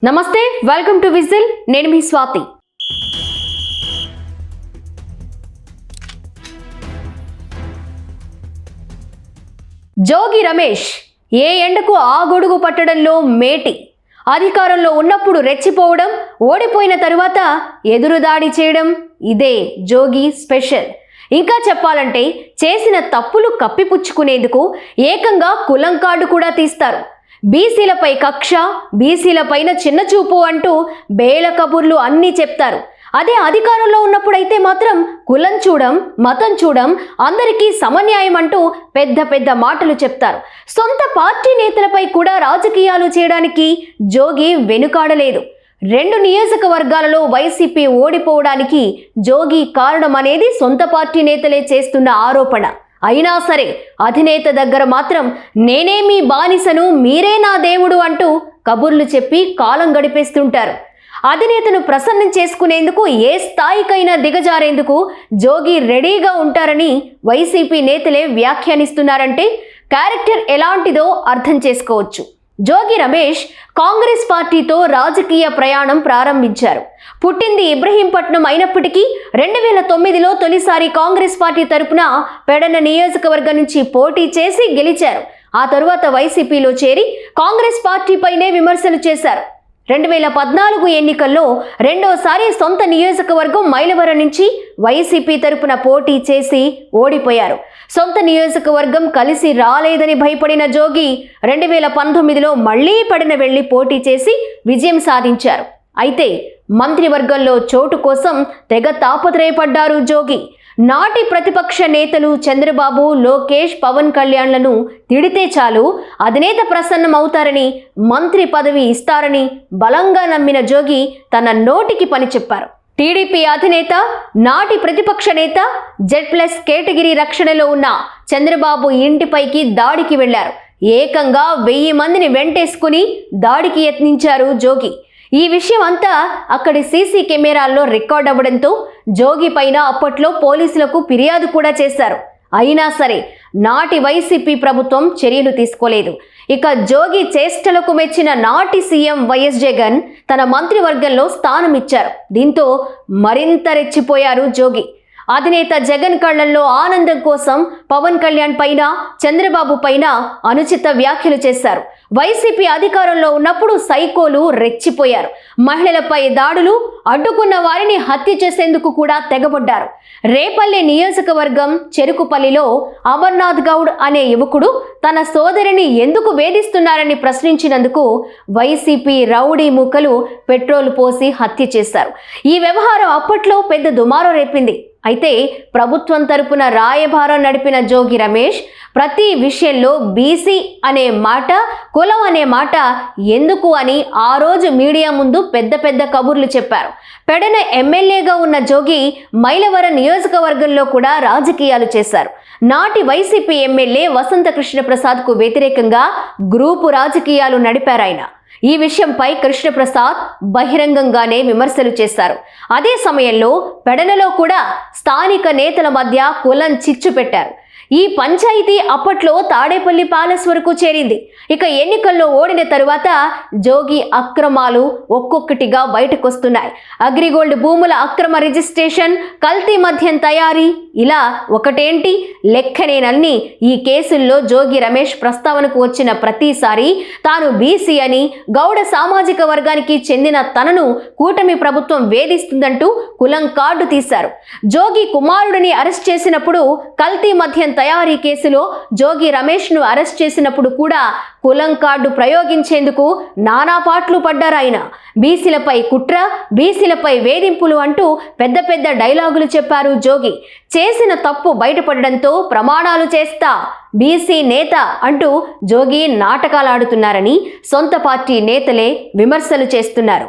నమస్తే, welcome to whistle. నేను మీ స్వాతి. జోగి రమేష్ ఏ ఎండకు ఆ గొడుగు పట్టడంలో మేటి. అధికారంలో ఉన్నప్పుడు రెచ్చిపోవడం, ఓడిపోయిన తరువాత ఎదురుదాడి చేయడం, ఇదే జోగి స్పెషల్. ఇంకా చెప్పాలంటే చేసిన తప్పులు కప్పిపుచ్చుకునేందుకు ఏకంగా కులం కార్డు కూడా తీస్తారు. బీసీలపై కక్ష, బీసీలపైన చిన్నచూపు అంటూ బేల కబుర్లు అన్నీ చెప్తారు. అదే అధికారంలో ఉన్నప్పుడైతే మాత్రం కులం చూడం, మతం చూడం, అందరికీ సమన్యాయం అంటూ పెద్ద పెద్ద మాటలు చెప్తారు. సొంత పార్టీ నేతలపై కూడా రాజకీయాలు చేయడానికి జోగి వెనుకాడలేదు. 2 నియోజకవర్గాలలో వైసీపీ ఓడిపోవడానికి జోగి కారణం అనేది సొంత పార్టీ నేతలే చేస్తున్న ఆరోపణ. అయినా సరే అధినేత దగ్గర మాత్రం నేనే మీ బానిసను, మీరే నా దేవుడు అంటూ కబుర్లు చెప్పి కాలం గడిపేస్తుంటారు. అధినేతను ప్రసన్నం చేసుకునేందుకు ఏ స్థాయికైనా దిగజారేందుకు జోగి రెడీగా ఉంటారని వైసీపీ నేతలే వ్యాఖ్యానిస్తున్నారంటే క్యారెక్టర్ ఎలాంటిదో అర్థం చేసుకోవచ్చు. జోగి రమేష్ కాంగ్రెస్ పార్టీతో రాజకీయ ప్రయాణం ప్రారంభించారు. పుట్టింది ఇబ్రహీంపట్నం అయినప్పటికీ 2009లో తొలిసారి కాంగ్రెస్ పార్టీ తరపున పెడన నియోజకవర్గం నుంచి పోటీ చేసి గెలిచారు. ఆ తరువాత వైసీపీలో చేరి కాంగ్రెస్ పార్టీపైనే విమర్శలు చేశారు. 2014 ఎన్నికల్లో రెండోసారి సొంత నియోజకవర్గం మైలవరం నుంచి వైసీపీ తరపున పోటీ చేసి ఓడిపోయారు. సొంత నియోజకవర్గం కలిసి రాలేదని భయపడిన జోగి 2019లో మళ్లీ పడిన వెళ్లి పోటీ చేసి విజయం సాధించారు. అయితే మంత్రివర్గంలో చోటు కోసం తెగ తాపత్రయపడ్డారు జోగి. నాటి ప్రతిపక్ష నేతలు చంద్రబాబు, లోకేష్, పవన్ కళ్యాణ్లను తిడితే చాలు అధినేత ప్రసన్నం అవుతారని, మంత్రి పదవి ఇస్తారని బలంగా నమ్మిన జోగి తన నోటికి పని చెప్పారు. టీడీపీ అధినేత, నాటి ప్రతిపక్ష నేత, Z+ కేటగిరీ రక్షణలో ఉన్న చంద్రబాబు ఇంటిపైకి దాడికి వెళ్లారు. ఏకంగా 1000 మందిని వెంటేసుకుని దాడికి యత్నించారు జోగి. ఈ విషయం అంతా అక్కడి సీసీ కెమెరాల్లో రికార్డ్ అవ్వడంతో జోగి పైన అప్పట్లో పోలీసులకు ఫిర్యాదు కూడా చేశారు. అయినా సరే నాటి వైసీపీ ప్రభుత్వం చర్యలు తీసుకోలేదు. ఇక జోగి చేష్టలకు మెచ్చిన నాటి సీఎం వైఎస్ జగన్ తన మంత్రివర్గంలో స్థానం ఇచ్చారు. దీంతో మరింత రెచ్చిపోయారు జోగి. అధినేత జగన్ కళ్లల్లో ఆనందం కోసం పవన్ కళ్యాణ్ పైన, చంద్రబాబు పైన అనుచిత వ్యాఖ్యలు చేశారు. వైసీపీ అధికారంలో ఉన్నప్పుడు సైకోలు రెచ్చిపోయారు. మహిళలపై దాడులు, అడ్డుకున్న వారిని హత్య చేసేందుకు కూడా తెగబడ్డారు. రేపల్లె నియోజకవర్గం చెరుకుపల్లిలో అమర్నాథ్ గౌడ్ అనే యువకుడు తన సోదరిని ఎందుకు వేధిస్తున్నారని ప్రశ్నించినందుకు వైసీపీ రౌడీ మూకలు పెట్రోల్ పోసి హత్య చేశారు. ఈ వ్యవహారం అప్పట్లో పెద్ద దుమారం రేపింది. అయితే ప్రభుత్వం తరపున రాయబారం నడిపిన జోగి రమేష్ ప్రతి విషయంలో బీసీ అనే మాట, కులం అనే మాట ఎందుకు అని ఆ రోజు మీడియా ముందు పెద్ద పెద్ద కబుర్లు చెప్పారు. పెడన ఎమ్మెల్యేగా ఉన్న జోగి మైలవరం నియోజకవర్గంలో కూడా రాజకీయాలు చేశారు. నాటి వైసీపీ ఎమ్మెల్యే వసంత కృష్ణప్రసాద్కు వ్యతిరేకంగా గ్రూపు రాజకీయాలు నడిపారాయన. ఈ విషయంపై కృష్ణప్రసాద్ బహిరంగంగానే విమర్శలు చేశారు. అదే సమయంలో పెడనలో కూడా స్థానిక నేతల మధ్య కులం చిచ్చు పెట్టారు. ఈ పంచాయతీ అప్పట్లో తాడేపల్లి ప్యాలెస్ వరకు చేరింది. ఇక ఎన్నికల్లో ఓడిన తరువాత జోగి అక్రమాలు ఒక్కొక్కటిగా బయటకొస్తున్నాయి. అగ్రిగోల్డ్ భూముల అక్రమ రిజిస్ట్రేషన్, కల్తీ మద్యం తయారీ, ఇలా ఒకటేంటి లెక్కనేనన్ని ఈ కేసుల్లో జోగి రమేష్ ప్రస్తావనకు వచ్చిన ప్రతిసారి తాను బీసీ అని, గౌడ సామాజిక వర్గానికి చెందిన తనను కూటమి ప్రభుత్వం వేధిస్తుందంటూ కులం కార్డు తీశారు. జోగి కుమారుడిని అరెస్ట్ చేసినప్పుడు, కల్తీ మద్యం తయారీ కేసులో జోగి రమేష్ను అరెస్ట్ చేసినప్పుడు కూడా కులం కార్డు ప్రయోగించేందుకు నానా పాట్లు పడ్డారాయన. బీసీలపై కుట్ర, బీసీలపై వేధింపులు అంటూ పెద్ద పెద్ద డైలాగులు చెప్పారు జోగి. చేసిన తప్పు బయటపడడంతో ప్రమాణాలు చేస్తా, బీసీ నేత అంటూ జోగి నాటకాలాడుతున్నారని సొంత పార్టీ నేతలే విమర్శలు చేస్తున్నారు.